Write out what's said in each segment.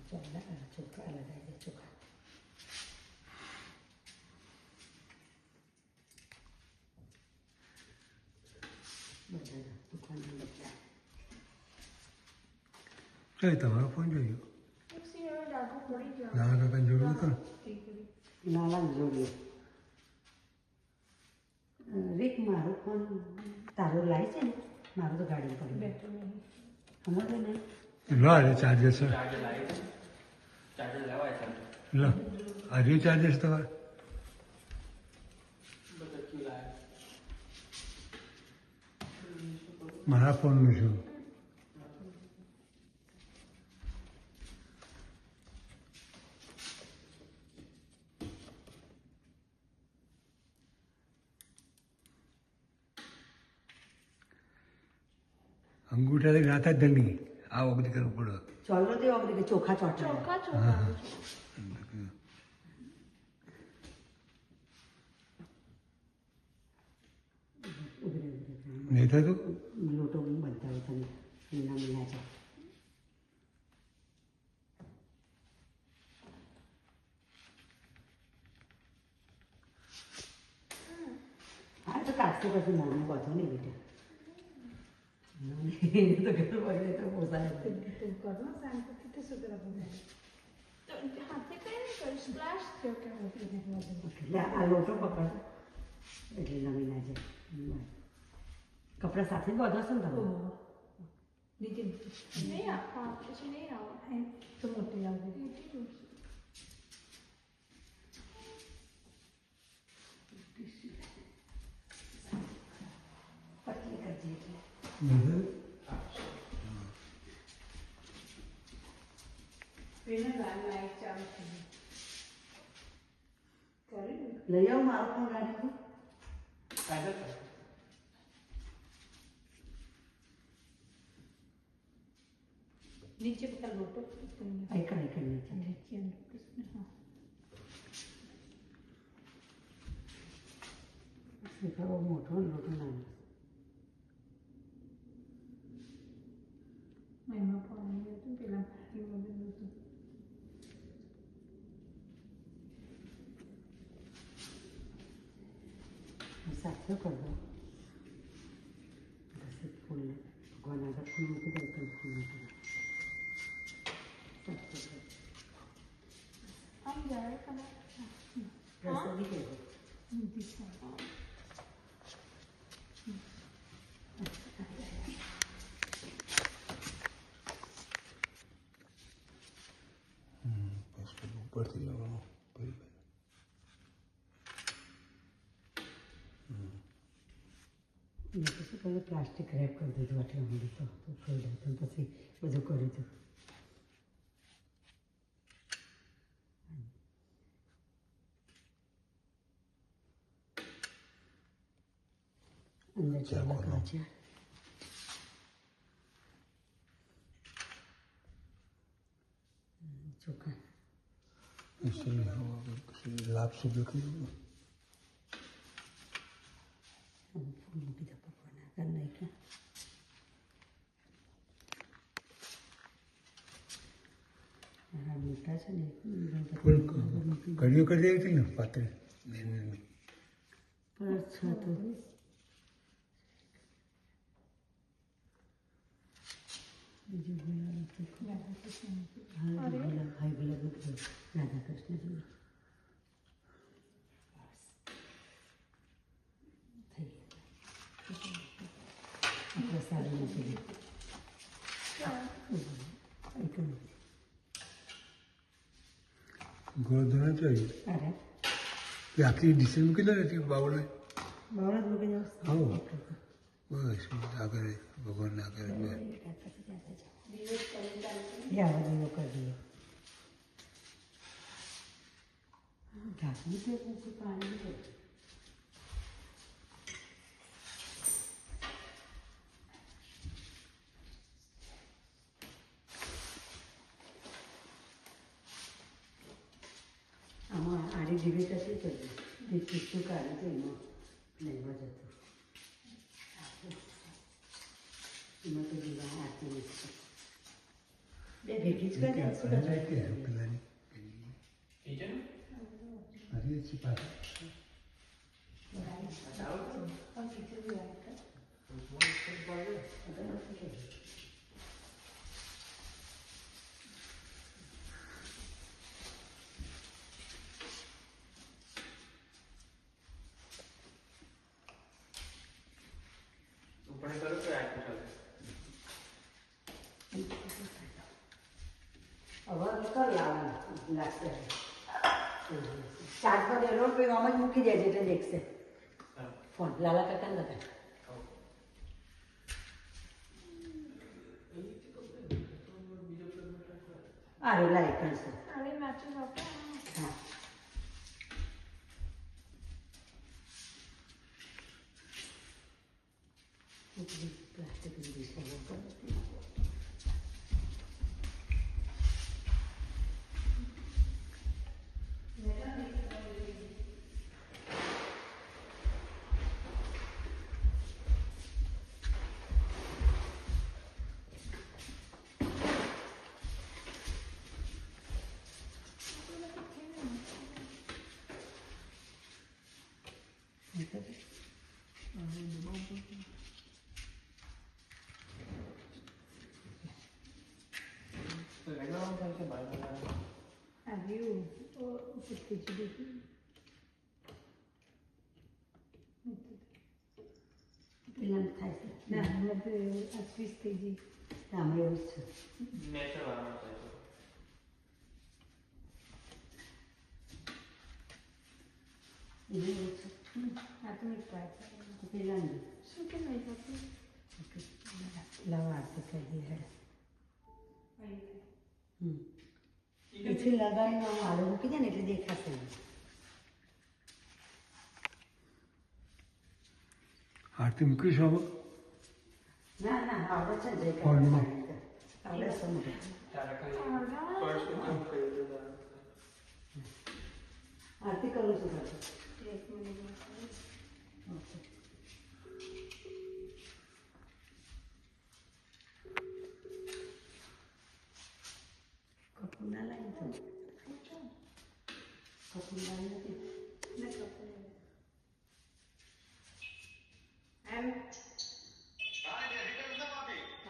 ચોખા અલગ આવી જાય ચોખા બધા દુકાનના બધા ચાલ તમારો ફોન જોયો નાના કાકાને જોડવું હતો નાના જોડીએ રીક મારું ફોન તારું લાવી છે ને મારું તો ગાડી પડી સમજે ને લો અરે ચાર્જર છે લો હજી ચાર્જર તમારે મારા ફોનનું શું અંગૂઠાથી ગાતા જ ધણી આ વખતે કરવું પડે ચોલો તે વખતે કે ચોખા ચોટા હા નહીં થતું લોટો બનતા હોય તમે એના મહિના છે હા તો કાઢશે પછી નાનું બધો નહીં બેટા તો ઘર વગેરે તો પોસાય એટલે આ લોટો પકડ એટલે નવી ના છે કપડા સાથે જ બધો છે ને તમે તો મોટી આવે પતલી કરજે એટલે લઈ આવો મારો ફોન ગાડી नीचे पकड़ लोटो આઈકન નીચે नीचे हाँ શીખાવો મોટો ને લોટો નાનો मैं पानी तो पहला पानी में लोटो સાથે કરી દો પછી ફૂલ ભગવાન આગળ ફૂલ મૂકી દો તો ફૂલ મૂકી દો हम जाए कना પ્રસાદી કહી દો ઉપરથી લેવાનું મેં પછી પહેલાં પ્લાસ્ટિક રેપ કરી દીધું આટલા સુધી તો ફોલ્ડ હતું પછી બધું કર્યું હતું અંદર ચાલો કાચા ચોખા લાભ શુદ્ધ કર્યું ફૂલ મૂકી દો ભગવાન આગળ નહીં કે મારા મોટા છે ને ફૂલ ઘડીઓ કરી દેવી હતી ને પાત્રે પર છ તો બીજું राधा कृष्ण હા ભાઈ ગુલાબ રાધા કૃષ્ણ જોડે થઈ ગયા આપણે સારું નથી ગોળધન જોઈએ અરે એ આખી ડિસેલ મૂકી દો ને બાવળે બાવળા જ મૂકી જાઓ આવો બસ આગળ ભગવાન આગળ યાર દીવો કરી દઈએ ઢાંકવું છે પછી પાણી છે આમાં આડી દીવી કશી કરવી તે ચીચું કાઢે છે એમાં લેવા જતું એમાં તો દીવા આરતી નથી બે ભેગી જ કરી દે, શું કરે? પેલાની હરી છે પાછું. હવે કરી આવવાનું લાગશે. ચાર્જ પર એનો આમ જ મૂકી દેજે એટલે દેખશે ફોન. લાલા કાકાને લગાડ. અરે લાઈ કરશે. અરે નાચો બાપા. હા પ્લાસ્ટિકની ડીશમાં આવ્યું ઉપરથી જ દેખ્યું. પેલા થાય છે. ના મતલબ આ સ્વીચ થઈ ગઈ. આમાં એવું જ છે. એવું છે. આ તો મેં ટ્રાય કર્યું. પેલા શું કેમ નહીં થતું? લાવા આરતી કરી દે હેડ. અહીં. પછી લગાવીને આમ આલુ મૂકી દે ને એટલે દેખાશે નહીં. આરતી મૂકીશું હવે. ના ના આવડે છે ને જય ફોનમાં. આવડે છે ને. આરતી કરું છું પાછું. એક મિનિટ. ઓકે. કપૂર ના લાવી તો કપૂર લાવી નથી.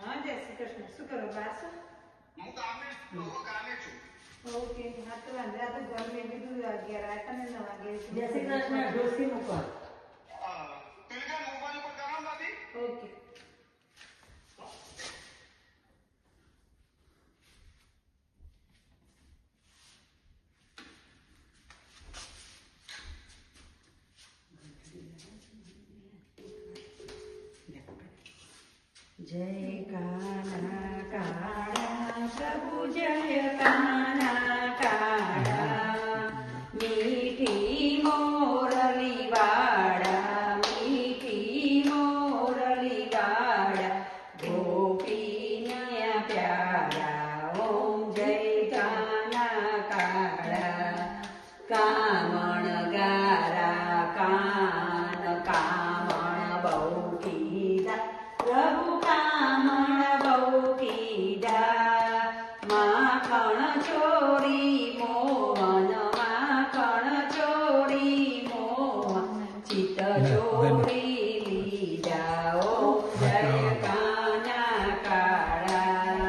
હા જય શ્રી કૃષ્ણ. શું કરો બહાર છો? ઓકે હા તો વાંધો આ તો ઘર મેં કીધું 11 વાગ્યા ને 9 વાગે. જય શ્રી કૃષ્ણ. ડોસી મૂકો. ઓકે. જય કાના કાળા પ્રભુ જય કાના કાળા મીઠી મોરલી વાળા મીઠી મોરલી વાળા ગોપીને પ્યારા ઓમ જય કાના કાળા કામણ ગારા કાન કામણ બહુ કીધા પ્રભુ કામણ બહુ કીધા માખણ ચોરી મોહન માખણ ચોરી મોહન ચિત્ત ચોરી લીધા ઓ જય કાના કાળા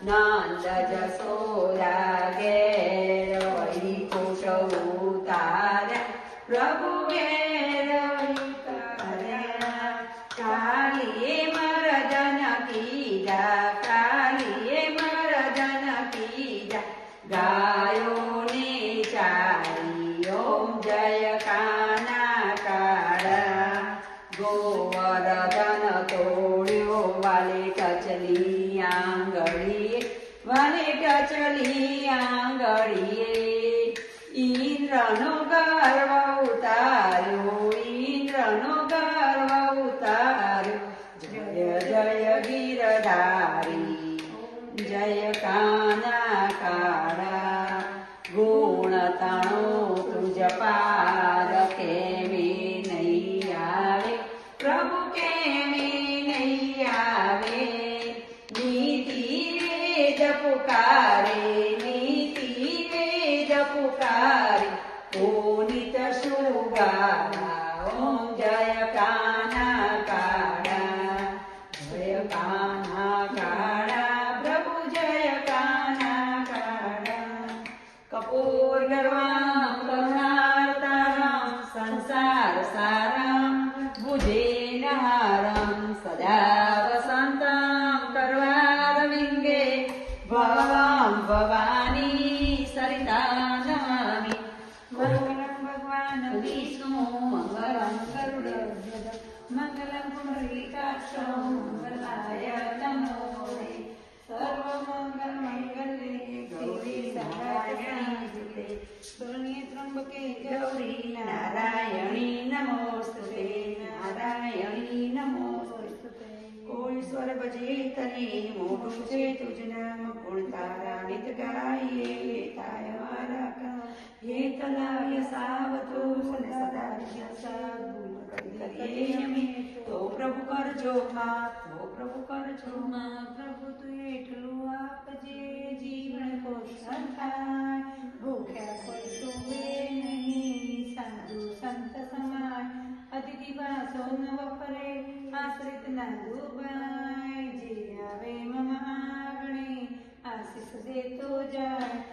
નંદ જસોદા ઘેર વૈકુંઠ ઉતાર્યા પ્રભુ ઘેર ઉતાર્યા કાલીએ મરદન કીધા કાલીએ મરદન કીધા ગાયોને ચારી ઓમ જય કાના કાળા ગોવર્ધન તોડ્યો વાલે ટચલી આંગળીએ વાલે ટચલી આંગળીએ ઇન્દ્રનો ગર્વ ઉતાર્યો ઇન્દ્રનો ગર્વ ઉતાર્યો જય જય ગિરધારી જય કાના કાળા ગુણ તણો તુજ પાદ કેમી નહીં આવે પ્રભુ કેમી નહીં આવે નીતિ વેદ પુકાર ગર્વામ કરુણાવતારમ સંસાર સારમ ભુજેનહારમ સદા વસંતમ કરવારવિંદે ભવમ ભવાની સરિતા નમામિ મંગલમ ભગવાન વિષ્ણુ મંગલમ ગરુડધ્વજ મંગલમ પુંડરીકાક્ષ મંગલાય નમો સર્વમંગલ મંગલે ગૌરી નારાયણી શરણ્યે ત્રંબકે ગૌરી નારાયણી નમોસ્તુતે નારાયણી નમોસ્તુતે કોઈ સ્વર ભજે તને મોટું છે તુજ નામ ગુણ તારા નિત ગાઈએ તાય મારા કા હે તલાય સાવતો સદા સદા કરીએ અમે તો પ્રભુ કરજો માં તો પ્રભુ કરજો માં પ્રભુ તું એટલું આપજે જીવન પોષણ થાય ભૂખ્યા કોઈ સુવે નહીં સાધુ સંત સમાય અતિથિ પાસો ન વપરે આશ્રિત ના દુબાય જે આવે મમ આગણે આશીષ દેતો જાય